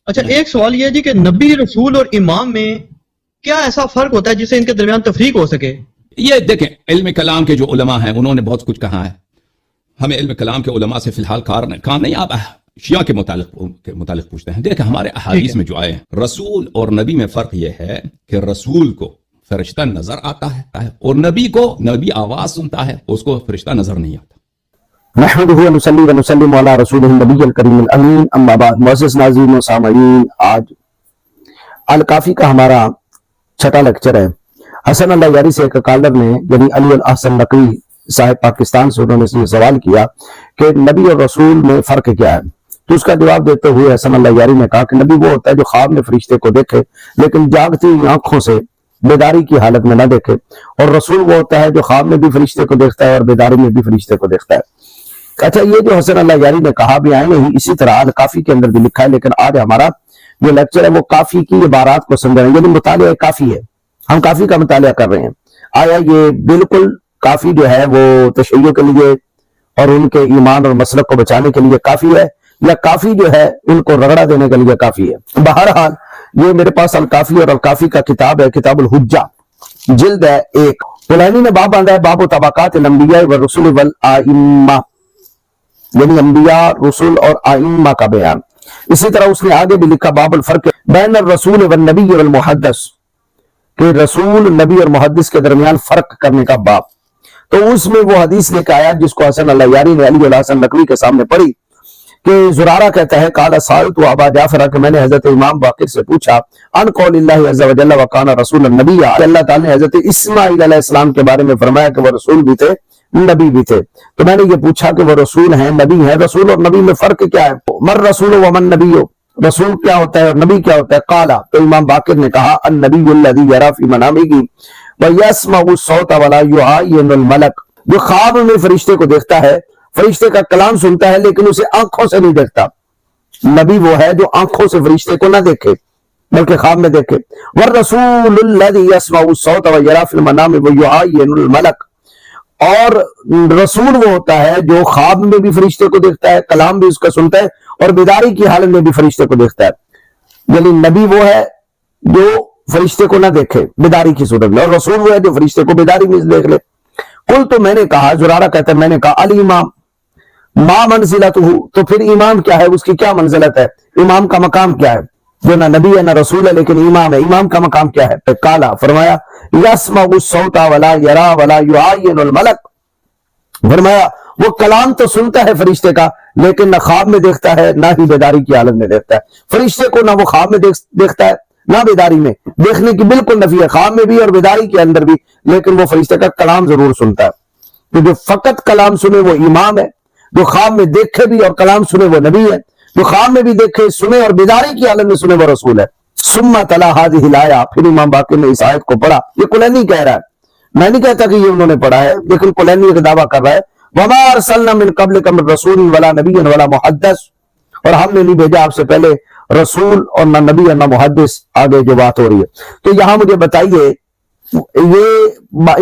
اچھا ایک سوال یہ ہے جی کہ نبی رسول اور امام میں کیا ایسا فرق ہوتا ہے جس سے ان کے درمیان تفریق ہو سکے؟ یہ دیکھیں علم کلام کے جو علماء ہیں انہوں نے بہت کچھ کہا ہے. ہمیں علم کلام کے علماء سے فی الحال کام نہیں. آپ شیعہ کے متعلق پوچھتے ہیں. دیکھیں ہمارے احادیث میں جو آئے ہیں رسول اور نبی میں فرق یہ ہے کہ رسول کو فرشتہ نظر آتا ہے اور نبی آواز سنتا ہے، اس کو فرشتہ نظر نہیں آتا. نحمده ونصلي ونسلم على رسوله النبي الكريم الامین اما بعد. معزز ناظرین و سامعین، آج الکافی کا ہمارا چھٹا لیکچر ہے. حسن اللہ یاری سے ایک کالر نے یعنی علی الاحسن نقوی صاحب پاکستان سے انہوں نے یہ سوال کیا کہ نبی اور رسول میں فرق کیا ہے. تو اس کا جواب دیتے ہوئے حسن اللہ یاری نے کہا کہ نبی وہ ہوتا ہے جو خواب میں فرشتے کو دیکھے لیکن جاگتی آنکھوں سے بیداری کی حالت میں نہ دیکھے، اور رسول وہ ہوتا ہے جو خواب میں بھی فرشتے کو دیکھتا ہے اور بیداری میں بھی فرشتے کو دیکھتا ہے. اچھا یہ جو حسن اللہ یاری نے کہا بھی آئے نہیں، اسی طرح کافی کے اندر بھی لکھا ہے، لیکن آج ہمارا جو لیکچر ہے وہ کافی کی عبارات کو سمجھ رہے ہیں، یعنی مطالعہ کافی ہے. ہم کافی کا مطالعہ کر رہے ہیں. آیا یہ بالکل کافی جو ہے وہ تشیع کے لیے اور ان کے ایمان اور مسلک کو بچانے کے لیے کافی ہے، یا کافی جو ہے ان کو رگڑا دینے کے لیے کافی ہے؟ بہرحال یہ میرے پاس الکافی اور الکافی کا کتاب ہے، کتاب الحجہ، جلد ہے 1. کلینی نے باب باندھا ہے باب طبقات الانبیاء والرسل والائمہ، یعنی انبیاء، رسول اور ائمہ کا بیان. اسی طرح اس نے آگے بھی لکھا باب الفرق بین الرسول والنبی والمحدث، کہ رسول، نبی اور محدث کے درمیان فرق کرنے کا باب. تو اس میں وہ حدیث لے کے آیا جس کو حسن اللہ یاری نے علی الحسن نقوی کے سامنے پڑھی کہ زرارہ کہتا ہے قال سألت ابا جعفر، کہ میں نے حضرت امام باقر سے پوچھا عن قول اللہ عز وجل وکان رسول النبی، اللہ تعالیٰ نے حضرت اسماعیل علیہ السلام کے بارے میں فرمایا کہ وہ رسول بھی تھے نبی بھی تھے. تو میں نے یہ پوچھا کہ وہ رسول ہیں نبی ہیں، رسول اور نبی میں فرق کیا ہے؟ مر رسول ومن نبی، رسول کیا ہوتا ہے اور نبی کیا ہوتا ہے؟ قالا، تو امام باقر نے کہا النبی الذی یری فی منامہ ویسمع الصوت ولا یعین الملک، جو خواب میں فرشتے کو دیکھتا ہے، فرشتے کا کلام سنتا ہے لیکن اسے آنکھوں سے نہیں دیکھتا. نبی وہ ہے جو آنکھوں سے فرشتے کو نہ دیکھے بلکہ خواب میں دیکھے. والرسول الذی یسمع الصوت ویری فی المنام ویعین الملک، اور رسول وہ ہوتا ہے جو خواب میں بھی فرشتے کو دیکھتا ہے، کلام بھی اس کا سنتا ہے اور بیداری کی حالت میں بھی فرشتے کو دیکھتا ہے. یعنی نبی وہ ہے جو فرشتے کو نہ دیکھے بیداری کی صورت میں، اور رسول وہ ہے جو فرشتے کو بیداری میں دیکھ لے. قل، تو میں نے کہا، زرارہ کہتا ہے میں نے کہا الامام ما منزلتہ، تو پھر امام کیا ہے، اس کی کیا منزلت ہے، امام کا مقام کیا ہے؟ جو نہ نبی ہے نہ رسول ہے لیکن امام ہے، امام کا مقام کیا ہے؟ قالا، فرمایا یسمع الصوت ولا یری ولا یعین الملک، فرمایا وہ کلام تو سنتا ہے فرشتے کا لیکن نہ خواب میں دیکھتا ہے نہ ہی بیداری کی حالت میں دیکھتا ہے. فرشتے کو نہ وہ خواب میں دیکھتا ہے نہ بیداری میں، دیکھنے کی بالکل نفی ہے، خواب میں بھی اور بیداری کے اندر بھی، لیکن وہ فرشتے کا کلام ضرور سنتا ہے. تو جو فقط کلام سنے وہ امام ہے، جو خواب میں دیکھے بھی اور کلام سنے وہ نبی ہے، جو خواب میں بھی دیکھے سنے اور بیداری کی حالت میں سنے وہ رسول ہے. ثم تلا هذه الآیہ، پھر امام باقر نے اس آیت کو پڑھا. یہ کلینی کہہ رہا ہے، میں نہیں کہتا کہ یہ انہوں نے پڑھا ہے، لیکن کلینی ایک دعویٰ کر رہا ہے وما ارسلنا من قبلک من رسول ولا نبی ولا محدث، اور ہم نے نہیں بھیجا آپ سے پہلے رسول اور نہ نبی اور نہ محدث. آگے جو بات ہو رہی ہے تو یہاں مجھے بتائیے، یہ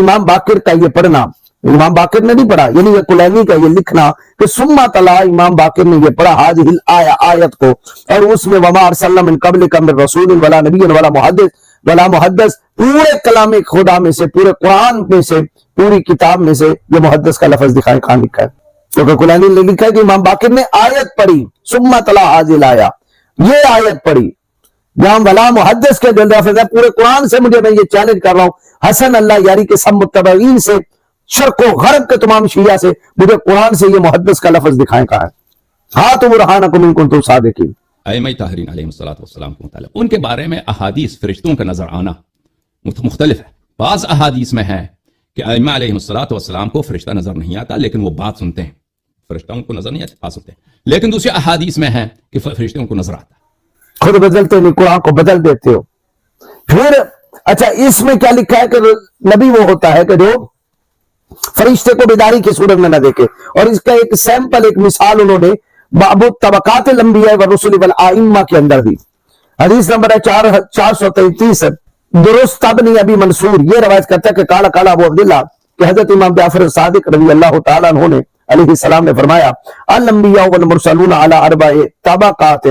امام باقر کا یہ پڑھنا، امام باقر نے نہیں پڑھا، یعنی یہ کلینی کا یہ لکھنا کہ ثم تلا، امام باقر نے یہ پڑھا هذه الآیہ، آیت کو، اور اس میں وما ارسلنا من قبلک من رسول ولا نبی ولا محدث، پورے کلام خدا میں سے، پورے قرآن میں سے، پوری کتاب میں سے یہ محدث کا لفظ دکھائیں کہاں لکھا ہے؟ کیونکہ کلینی نے لکھا ہے کہ امام باقر نے آیت پڑھی ثم تلا هذه الآیہ، یہ آیت پڑھی جہاں ولا محدث کے دل لفظ ہے. پورے قرآن سے میں یہ چیلنج کر رہا ہوں حسن اللہ یاری کے سب متبعین سے، شرق و غرب کے تمام شیعہ سے، مجھے قرآن سے یہ محدث کا لفظ دکھائیں کہا ہے. ہاتھ برہانکم ان کنتم صادقین. ائمہ طاہرین علیہم السلام کے متعلق ان کے بارے میں احادیث فرشتوں کا نظر آنا مختلف ہے. بعض احادیث میں ہے کہ ائمہ علیہم السلام کو فرشتہ نظر نہیں آتا لیکن وہ بات سنتے ہیں، فرشتوں کو نظر نہیں آ سکتے. لیکن دوسری احادیث میں ہے کہ فرشتوں کو نظر آتا. خود بدلتے نہیں، قرآن کو بدل دیتے ہو. پھر اچھا اس میں کیا لکھا ہے کہ نبی وہ ہوتا ہے کہ جو فرشتے کو بیداری کی صورت میں نہ دیکھے. اور اس کا ایک سیمپل، ایک مثال انہوں نے باب طبقات الانبیاء والرسل والائمہ کے اندر دی. حدیث نمبر ہے 433. درست ابن ابی منصور یہ روایت کرتا ہے کہ قال قال ابو عبداللہ، کہ حضرت امام جعفر صادق رضی اللہ تعالیٰ عنہ نے علیہ السلام نے فرمایا الانبیاء والمرسلون علی اربع طبقات،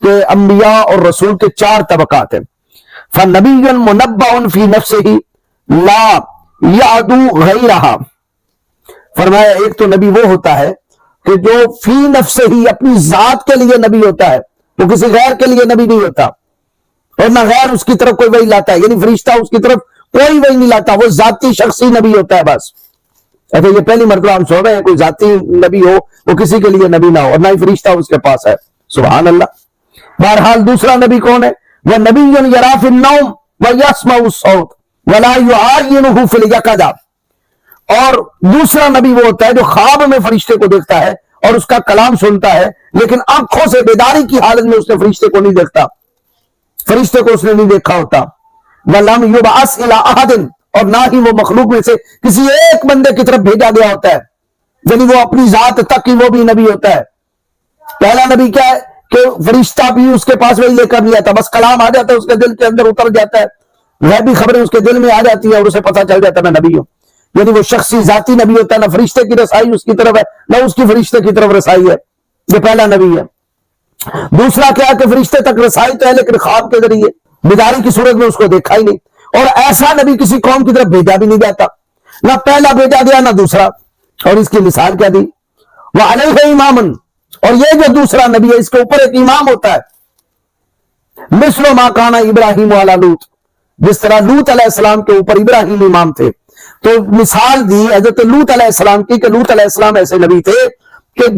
کہ انبیاء اور رسول کے 4 طبقات ہیں. فنبی منبع فی نفسہ لا یعدو غیرہا. فرمایا ایک تو نبی وہ ہوتا ہے کہ جو فی نفسہ ہی اپنی ذات کے لیے نبی ہوتا ہے، وہ کسی غیر کے لیے نبی نہیں ہوتا، اور نہ غیر اس کی طرف کوئی وحی لاتا ہے، یعنی فرشتہ اس کی طرف کوئی وحی نہیں لاتا، وہ ذاتی شخصی نبی ہوتا ہے بس. اچھا یہ پہلی مرتبہ ہم سن رہے ہیں کوئی ذاتی نبی ہو وہ کسی کے لیے نبی نہ ہو، اور نہ ہی فرشتہ اس کے پاس ہے. سبحان اللہ. بہرحال دوسرا نبی کون ہے؟ وہ نبی یری فی النوم ویسمع الصوت ولا یعاینہ فی الیقظہ. اور دوسرا نبی وہ ہوتا ہے جو خواب میں فرشتے کو دیکھتا ہے اور اس کا کلام سنتا ہے، لیکن آنکھوں سے بیداری کی حالت میں اس نے فرشتے کو نہیں دیکھتا، فرشتے کو اس نے نہیں دیکھا ہوتا. وَلَمْ يُبْعَثْ إِلَىٰ أَحَدٍ. اور نہ ہی وہ مخلوق میں سے کسی ایک بندے کی طرف بھیجا گیا ہوتا ہے، یعنی وہ اپنی ذات تک ہی وہ بھی نبی ہوتا ہے. پہلا نبی کیا ہے کہ فرشتہ بھی اس کے پاس وہی لے کر نہیں آتا، بس کلام آ جاتا ہے اس کے دل کے اندر اتر جاتا ہے، غیبی خبریں اس کے دل میں آ جاتی ہیں اور اسے پتہ چل جاتا ہے میں نبی ہوں. یعنی وہ شخصی ذاتی نبی ہوتا ہے، نہ فرشتے کی رسائی اس کی طرف ہے نہ اس کی فرشتے کی طرف رسائی ہے. یہ پہلا نبی ہے. دوسرا کیا ہے کہ فرشتے تک رسائی تو ہے لیکن خواب کے ذریعے، بیداری کی صورت میں اس کو دیکھا ہی نہیں. اور ایسا نبی کسی قوم کی طرف بھیجا بھی نہیں جاتا، نہ پہلا بھیجا گیا نہ دوسرا. اور اس کی مثال کیا دی؟ وَعَلَيْهِ إِمَامٌ. اور یہ جو دوسرا نبی ہے اس کے اوپر ایک امام ہوتا ہے، مِثْلُ مَا كَانَ إِبْرَاهِيمُ عَلَى لُوط. جس طرح لوط علیہ السلام کے اوپر ابراہیم امام تھے. تو مثال دی حضرت لوط علیہ السلام کی کہ لوط علیہ السلام ایسے نبی تھے کہ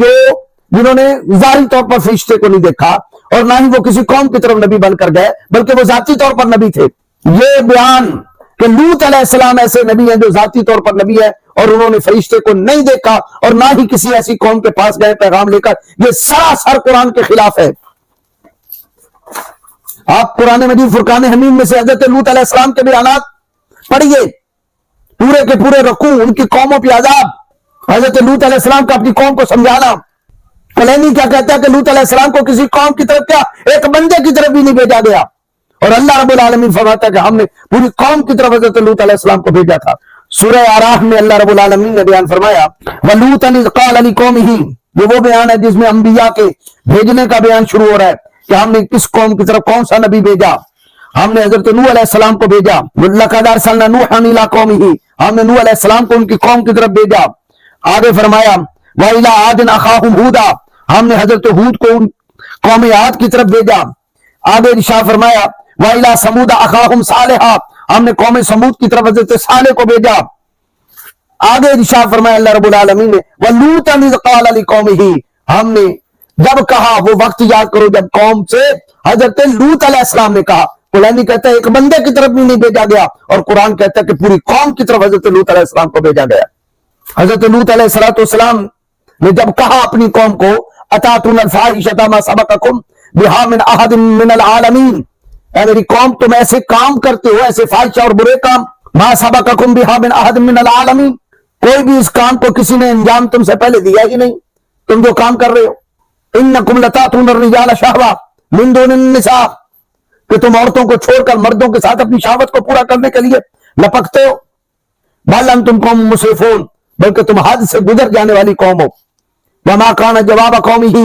جنہوں نے ظاہری طور پر فرشتے کو نہیں دیکھا اور نہ ہی وہ کسی قوم کی طرف نبی بن کر گئے، بلکہ وہ ذاتی طور پر نبی تھے. یہ بیان کہ لوط علیہ السلام ایسے نبی ہیں جو ذاتی طور پر نبی ہے اور انہوں نے فرشتے کو نہیں دیکھا اور نہ ہی کسی ایسی قوم کے پاس گئے پیغام لے کر، یہ سراسر قرآن کے خلاف ہے. آپ قرآن مجید فرقان حمید میں سے حضرت لوط علیہ السلام کے بیانات پڑھیے، پورے کے پورے رکوع، ان کی قوموں پہ عذاب، حضرت لوط علیہ السلام کا اپنی قوم کو سمجھانا. کلینی کیا کہتا ہے کہ لوط علیہ السلام کو کسی قوم کی طرف کیا ایک بندے کی طرف بھی نہیں بھیجا گیا، اور اللہ رب العالمین فرماتا ہے کہ ہم نے پوری قوم کی طرف حضرت لوط علیہ السلام کو بھیجا تھا. سورہ اعراف میں اللہ رب العالمین نے بیان فرمایا وَلُوطًا إِذْ قَالَ لِقَوْمِهِ. یہ وہ بیان ہے جس میں انبیاء کے بھیجنے کا بیان شروع ہو رہا ہے کہ ہم نے کس قوم کی طرف کون سا نبی بھیجا. ہم نے حضرت نوح علیہ السلام کو بھیجا، لَقَدْ أَرْسَلْنَا نُوحًا إِلَىٰ قَوْمِهِ. ہم نے نوح علیہ السلام کو ان کی قوم کی طرف بھیجا. آگے فرمایا وَإِلَىٰ عَادٍ أَخَاهُمْ هُودًا. ہم نے حضرت ہود کو قوم عاد کی طرف بھیجا. آگے ارشاد فرمایا وَإِلَىٰ ثَمُودَ أَخَاهُمْ صَالِحًا. ہم نے قوم سمود کی طرف حضرت صالح کو بھیجا. آگے ارشاد فرمایا اللہ رب العالمین نے وَلُوطًا إِذْ قَالَ لِقَوْمِهِ. ہم نے جب کہا، وہ وقت یاد کرو جب قوم سے حضرت لوط علیہ السلام نے کہا. قرآن کہتا ہے ایک بندے کی طرف بھی نہیں بھیجا گیا، اور قرآن کہتا ہے کہ پوری قوم کی طرف حضرت لوط علیہ السلام کو بھیجا گیا. حضرت لوط علیہ السلام نے جب کہا اپنی قوم کو أَتَأْتُونَ الْفَاحِشَةَ مَا سَبَقَكُم بِهَا مِنْ أَحَدٍ مِنَ الْعَالَمِينَ. اے میری قوم تم ایسے کام کرتے ہو، ایسے فاحشہ اور برے کام، مَا سَبَقَكُم بِهَا مِنْ أَحَدٍ مِنَ الْعَالَمِينَ. کوئی بھی اس کام کو کسی نے انجام تم سے پہلے دیا ہی نہیں. تم جو کام کر رہے ہو إِنَّكُمْ لَتَأْتُونَ الرِّجَالَ شَهْوَةً مِنْ دُونِ النِّسَاءِ. کہ تم عورتوں کو چھوڑ کر مردوں کے ساتھ اپنی شہوت کو پورا کرنے کے لیے لپکتے ہو. بل انتم قوم مسرفون. بلکہ تم حد سے گزر جانے والی قوم ہو. وما کان جواب قومہ.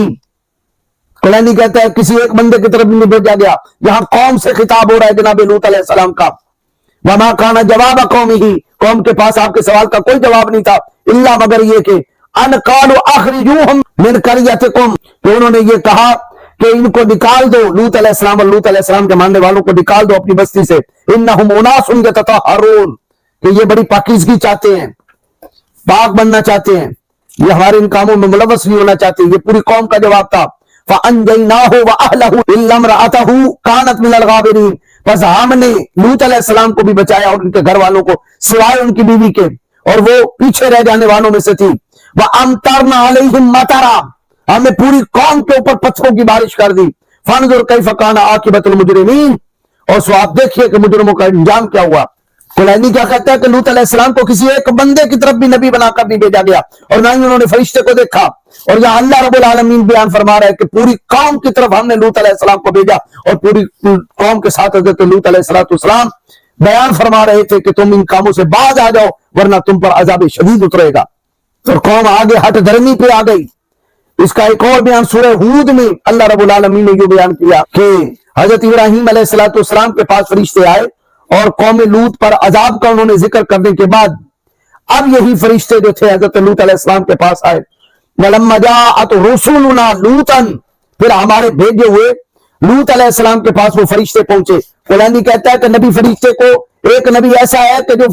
کلینی کہتا ہے کسی ایک بندے کی طرف نہیں بھیجا گیا، یہاں قوم سے خطاب ہو رہا ہے جناب لوط علیہ السلام کا. وما کان جواب قومہ. قوم کے پاس آپ کے سوال کا کوئی جواب نہیں تھا الا مگر یہ کہ ان قالوا اخرجوہم من قریتکم. کہ انہوں نے یہ کہا کہ ان کو نکال دو، لوط علیہ السلام اور لوط علیہ السلام کے ماننے والوں کو نکال دو اپنی بستی سے. انہم اناس یتطہرون. کہ یہ بڑی پاکیزگی چاہتے ہیں، پاک بننا چاہتے ہیں، یہ ہمارے ان کاموں میں ملوث نہیں ہونا چاہتے. یہ پوری قوم کا جواب تھا. فَأَنْجَيْنَاهُ وَأَهْلَهُ إِلَّا امْرَأَتَهُ كَانَتْ مِنَ الْغَابِرِينَ. بس ہم نے لوط علیہ السلام کو بھی بچایا اور ان کے گھر والوں کو سوائے ان کی بیوی کے، اور وہ پیچھے رہ جانے والوں میں سے تھی. وَأَمْطَرْنَا عَلَيْهِمْ مَطَرًا. ہم نے پوری قوم کے اوپر پتھروں کی بارش کر دی. فَانْظُرْ كَيْفَ كَانَ عَاقِبَةُ الْمُجْرِمِينَ. اور سو آپ دیکھیے کہ مجرموں کا انجام کیا ہوا. کلینی کیا کہتا ہے کہ لوط علیہ السلام کو کسی ایک بندے کی طرف بھی نبی بنا کر نہیں بھیجا گیا، اور نہ ہی انہوں نے فرشتے کو دیکھا. اور یہاں اللہ رب العالمین بیان فرما رہا ہے کہ پوری قوم کی طرف ہم نے لوط علیہ السلام کو بھیجا، اور پوری قوم کے ساتھ حضرت لوط علیہ السلام بیان فرما رہے تھے کہ تم ان کاموں سے باز آ جاؤ ورنہ تم پر عذاب شدید اترے گا. اور قوم آگے ہٹ دھرمی پہ آ گئی. اس کا ایک اور بیان سورہ ہود میں اللہ رب العالمین نے یہ بیان کیا کہ حضرت ابراہیم علیہ السلام کے پاس فرشتے آئے اور قوم لوط پر عذاب کا انہوں نے ذکر کرنے کے بعد اب یہی فرشتے جو تھے حضرت لوط علیہ السلام کے پاس آئے. وَلَمَّا جَاءَتْ رُسُلُنَا لُوطًا، پھر ہمارے بھیجے ہوئے لوط علیہ السلام کے پاس وہ فرشتے پہنچے. قرآن کہتا ہے کہ نبی فرشتے کو، ایک نبی ایسا ہے کہ جو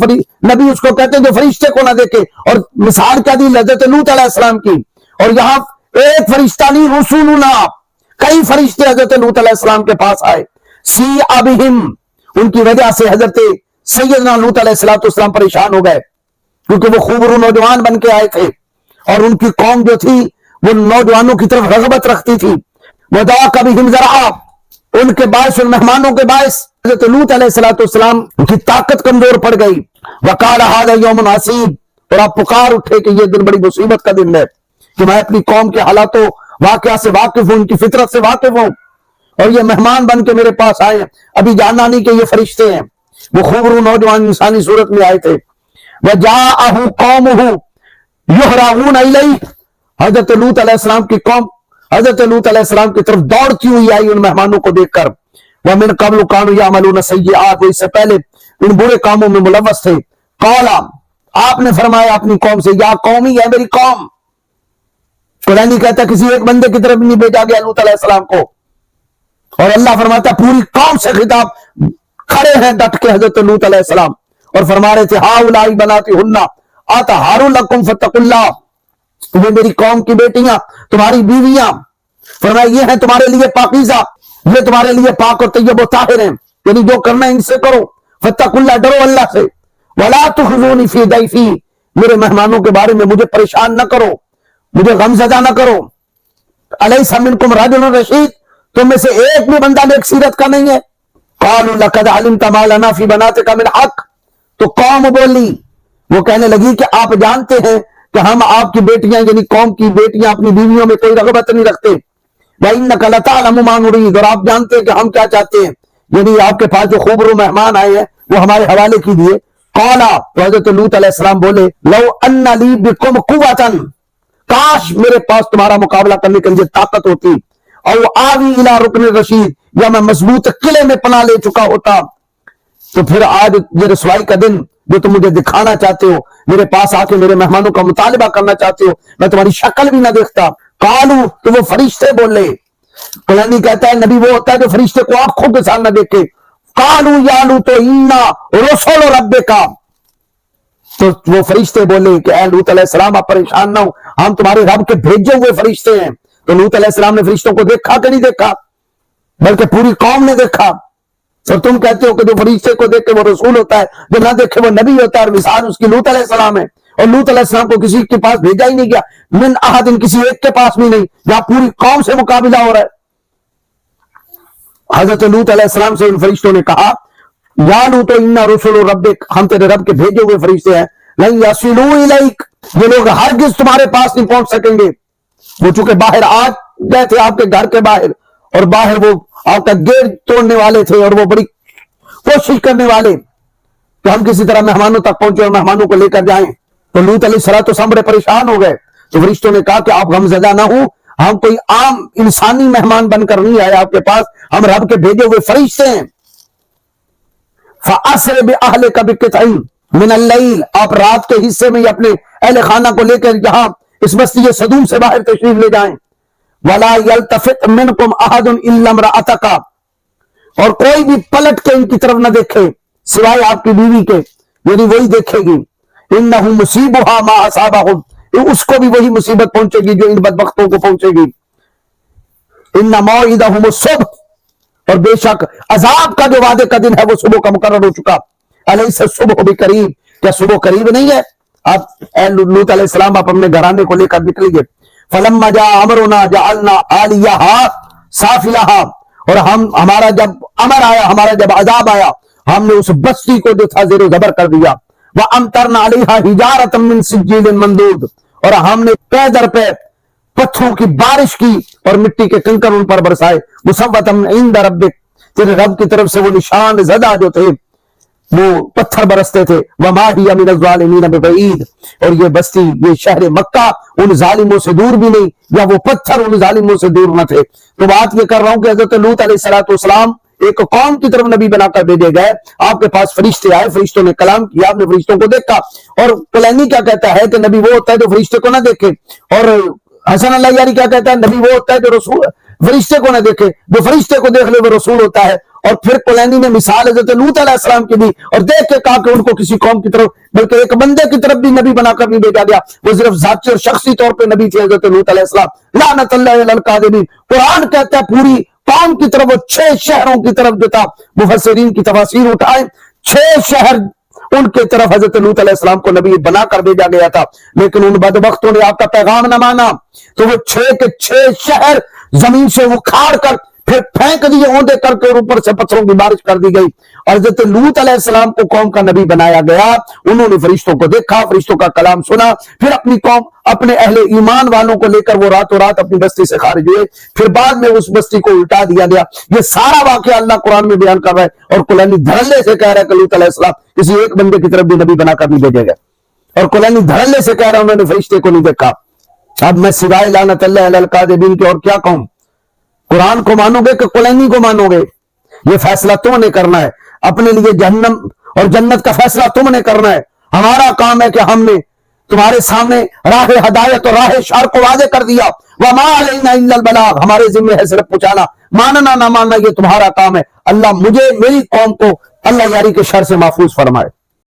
نبی اس کو کہتے ہیں جو فرشتے کو نہ دیکھے، اور مثال کیا دی حضرت لوط علیہ السلام کی. اور یہاں ایک فرشتہ نہیں، رسولنا، کئی فرشتے حضرت لوط علیہ السلام کے پاس آئے. سیء بہم، ان کی وجہ سے حضرت سیدنا لوط علیہ السلام پریشان ہو گئے، کیونکہ وہ خوبرو نوجوان بن کے آئے تھے اور ان کی قوم جو تھی وہ نوجوانوں کی طرف رغبت رکھتی تھی. وَضَاقَ بِهِمْ ذَرْعًا، ان کے باعث، ان مہمانوں کے باعث حضرت لوط علیہ السلام کی طاقت کمزور پڑ گئی. وَقَالَ هَذَا يَوْمٌ عَسِيرٌ، اور آپ پکار اٹھے کہ یہ دن بڑی مصیبت کا دن ہے کہ میں اپنی قوم کے حالات و واقعہ سے واقف ہوں، ان کی فطرت سے واقف ہوں، اور یہ مہمان بن کے میرے پاس آئے ہیں. ابھی جاننا نہیں کہ یہ فرشتے ہیں. وہ خوبرو نوجوان انسانی صورت میں آئے تھے. وَجَاءَهُ قَوْمُهُ يُهْرَعُونَ إِلَيْهِ، حضرت لوط علیہ السلام کی قوم حضرت لوط علیہ السلام کی طرف دوڑتی ہوئی آئی ان مہمانوں کو دیکھ کر. وَمِن قَبْلُ كَانُوا يَعْمَلُونَ السَّيِّئَاتِ، وہ اس سے پہلے ان برے کاموں میں ملوث تھے. قَالَ، آپ نے فرمایا اپنی قوم سے، یا قومی، ہے میری قوم. قرآن کہتا ہے کسی ایک بندے کی طرف نہیں بھیجا گیا لوط علیہ السلام کو، اور اللہ فرماتا ہے پوری قوم سے خطاب. کھڑے ہیں ڈٹ کے حضرت لوط علیہ السلام اور فرما رہے تھے ہؤلاء بناتہن اطہر لکم فاتقوا اللہ، یہ میری قوم کی بیٹیاں، تمہاری بیویاں، فرمایا یہ ہیں تمہارے لیے پاکیزہ، یہ تمہارے لیے پاک اور طیب و طاہر ہیں، یعنی جو کرنا ہے ان سے کرو. فاتقوا اللہ، ڈرو اللہ سے. ولا تخزونی فی ضیفی، میرے مہمانوں کے بارے میں مجھے پریشان نہ کرو، مجھے غمزدہ نہ کرو. الیس منکم رجل رشید، تم میں سے ایک بھی بندہ نیک سیرت کا نہیں ہے. قالوا لقد علمت ما لنا فی بناتک من حق، تو قوم بولی، وہ کہنے لگی کہ آپ جانتے ہیں کہ ہم آپ کی بیٹیاں، یعنی قوم کی بیٹیاں، اپنی بیویوں میں کوئی رغبت نہیں رکھتے. وَإِنَّكَ لَتَعْلَمُ مَا نُرِيدُ، اور آپ جانتے ہیں کہ ہم کیا چاہتے ہیں، یعنی آپ کے پاس جو خوبرو مہمان آئے ہیں وہ ہمارے حوالے کیجیے. قال، تو حضرت لوط علیہ السلام بولے لو ان لی بکم قوۃ، کاش میرے پاس تمہارا مقابلہ کرنے کے لیے طاقت ہوتی، او آوی الی رکن رشید، یا میں مضبوط قلعے میں پناہ لے چکا ہوتا. تو پھر آج یہ رسوائی کا دن جو تم مجھے دکھانا چاہتے ہو، میرے پاس آ کے میرے مہمانوں کا مطالبہ کرنا چاہتے ہو، میں تمہاری شکل بھی نہ دیکھتا. قالو، تو وہ فرشتے بولے. قرآن کہتا ہے نبی وہ ہوتا ہے جو فرشتے کو آنکھوں کے سامنے دیکھے. قالو یا لوط انا رسول ربک، تو وہ فرشتے بولے کہ اے لوط علیہ السلام آپ پریشان نہ ہو، ہم تمہارے رب کے بھیجے ہوئے فرشتے ہیں. تو لوط علیہ السلام نے فرشتوں کو دیکھا کہ نہیں دیکھا، بلکہ پوری قوم نے دیکھا. اور تم کہتے ہو کہ جو فرشتے کو دیکھ کے وہ رسول ہوتا ہے، جو نہ دیکھے وہ نبی ہوتا ہے، اور مثال اس کی لوط علیہ السلام ہے. اور لوط علیہ السلام کو کسی کے پاس بھیجا ہی نہیں گیا، من احد، کسی ایک کے پاس بھی نہیں، جہاں پوری قوم سے مقابلہ ہو رہا ہے. حضرت لوط علیہ السلام سے ان فرشتوں نے کہا یا لوط انا رسول ربک، ہم تیرے رب کے بھیجے ہوئے فرشتے ہیں. لن یصلوا الیک، یہ لوگ ہرگز تمہارے پاس نہیں پہنچ سکیں گے. وہ چونکہ باہر آ گئے تھے آپ کے گھر کے باہر، اور باہر وہ آپ کا گیٹ توڑنے والے تھے، اور وہ بڑی کوشش کرنے والے کہ ہم کسی طرح مہمانوں تک پہنچے اور مہمانوں کو لے کر جائیں. تو لوط علیہ السلام بڑے پریشان ہو گئے. تو فرشتوں نے کہا کہ آپ غمزدہ نہ ہوں، ہم کوئی عام انسانی مہمان بن کر نہیں آئے آپ کے پاس، ہم رب کے بھیجے ہوئے فرشتے ہیں. فَأَسْرِ بِأَهْلِكَ بِقِطْعٍ مِنَ اللَّيْلِ، آپ رات کے حصے میں اپنے اہل خانہ کو لے کر یہاں اس بستی صدوم سے باہر تشریف لے جائیں. وَلَا يَلْتَفِتْ مِنْكُمْ أَحَدٌ إِلَّا امْرَأَتَكَ، اور کوئی بھی پلٹ کے ان کی طرف نہ دیکھے سوائے آپ کی بیوی کے، یعنی وہی دیکھے گی. إِنَّهُ مُصِيبُهَا مَا أَصَابَهُمْ، اس کو بھی وہی مصیبت پہنچے گی جو ان بدبختوں کو پہنچے گی. إِنَّ مَوْعِدَهُمُ الصُّبْحُ، اور بے شک عذاب کا جو وعدے کا دن ہے وہ صبح کا مقرر ہو چکا. أَلَيْسَ الصُّبْحُ بِقَرِيبٍ، کیا صبح قریب نہیں ہے؟ آپ اے لوط علیہ السلام آپ اپنے گھرانے کو لے کر نکلیے. فَلَمَّا جَاءَ أَمْرُنَا جَعَلْنَا عَالِيَهَا سَافِلَهَا، اور ہمارا جب امر آیا، ہمارا جب عذاب آیا، ہم نے اس بستی کو جو تھا زیر و زبر کر دیا. وَأَمْطَرْنَا عَلَيْهَا حِجَارَةً مِّن سِجِّيلٍ مَّنضُودٍ، اور ہم نے پے در پہ پتھروں کی بارش کی اور مٹی کے کنکر ان پر برسائے. مُصَوَّمَةً عِندَ رَبِّكَ، تیرے رب کی طرف سے وہ نشان زدہ جو تھے وہ پتھر برستے تھے وما ہی من الظالمین ببعید، اور یہ بستی، یہ شہر مکہ ان ظالموں سے دور بھی نہیں، یا وہ پتھر ان ظالموں سے دور نہ تھے۔ تو بات یہ کر رہا ہوں کہ حضرت لوط علیہ السلام ایک قوم کی طرف نبی بنا کر بھیجے گئے، آپ کے پاس فرشتے آئے، فرشتوں نے کلام کیا، آپ نے فرشتوں کو دیکھا، اور کلینی کیا کہتا ہے کہ نبی وہ ہوتا ہے جو فرشتے کو نہ دیکھے، اور حسن اللہ یاری کیا کہتا ہے نبی وہ ہوتا ہے جو رسول فرشتے کو نہ دیکھے، جو فرشتے کو دیکھ لے وہ رسول ہوتا ہے۔ اور پھر کلینی نے مثال حضرت لوط علیہ السلام کی دی اور دیکھ کے کہا کہ ان کو کسی قوم کی طرف بلکہ ایک بندے کی طرف بھی نبی بنا کر نہیں بھیجا گیا، وہ صرف ذاتی اور شخصی طور پہ نبی تھے حضرت لوط علیہ السلام۔ لعنت اللہ علی الکاذبین، قرآن کہتا ہے پوری قوم کی طرف، وہ 6 شہروں کی طرف جو تھا، مفسرین کی تفاسیر اٹھائیں، 6 شہر ان کے طرف حضرت لوط علیہ السلام کو نبی بنا کر بھیجا گیا تھا، لیکن ان بدبختوں نے آپ کا پیغام نہ مانا، تو وہ 6 کے 6 شہر زمین سے اکھاڑ کر پھر پھینک دیے اوندے کر کے، اور اوپر سے پتھروں کی بارش کر دی گئی۔ اور حضرت لوط علیہ السلام کو قوم کا نبی بنایا گیا، انہوں نے فرشتوں کو دیکھا، فرشتوں کا کلام سنا، پھر اپنی قوم، اپنے اہل ایمان والوں کو لے کر وہ راتوں رات اپنی بستی سے خارج ہوئے، پھر بعد میں اس بستی کو الٹا دیا گیا۔ یہ سارا واقعہ اللہ قرآن میں بیان کر رہا ہے، اور کلینی دھڑلے سے کہہ رہا ہے کہ لوط علیہ السلام کسی ایک بندے کی طرف بھی نبی بنا کر نہیں بھیجے گئے، اور کلینی دھڑلے سے کہہ رہا ہے انہوں نے فرشتے کو نہیں دیکھا۔ اب میں سوائے لعنت اللہ علی الکاذبین کے اور کیا کہوں؟ قرآن کو مانو گے کہ کلینی کو مانو گے؟ یہ فیصلہ تم نے کرنا ہے، اپنے لیے جہنم اور جنت کا فیصلہ تم نے کرنا ہے۔ ہمارا کام ہے کہ ہم نے تمہارے سامنے راہ ہدایت اور راہ شر کو واضح کر دیا، وما علینا الا البلاغ، ہمارے ذمہ ہے صرف پہنچانا، ماننا نہ ماننا یہ تمہارا کام ہے۔ اللہ مجھے، میری قوم کو اللہ یاری کے شر سے محفوظ فرمائے۔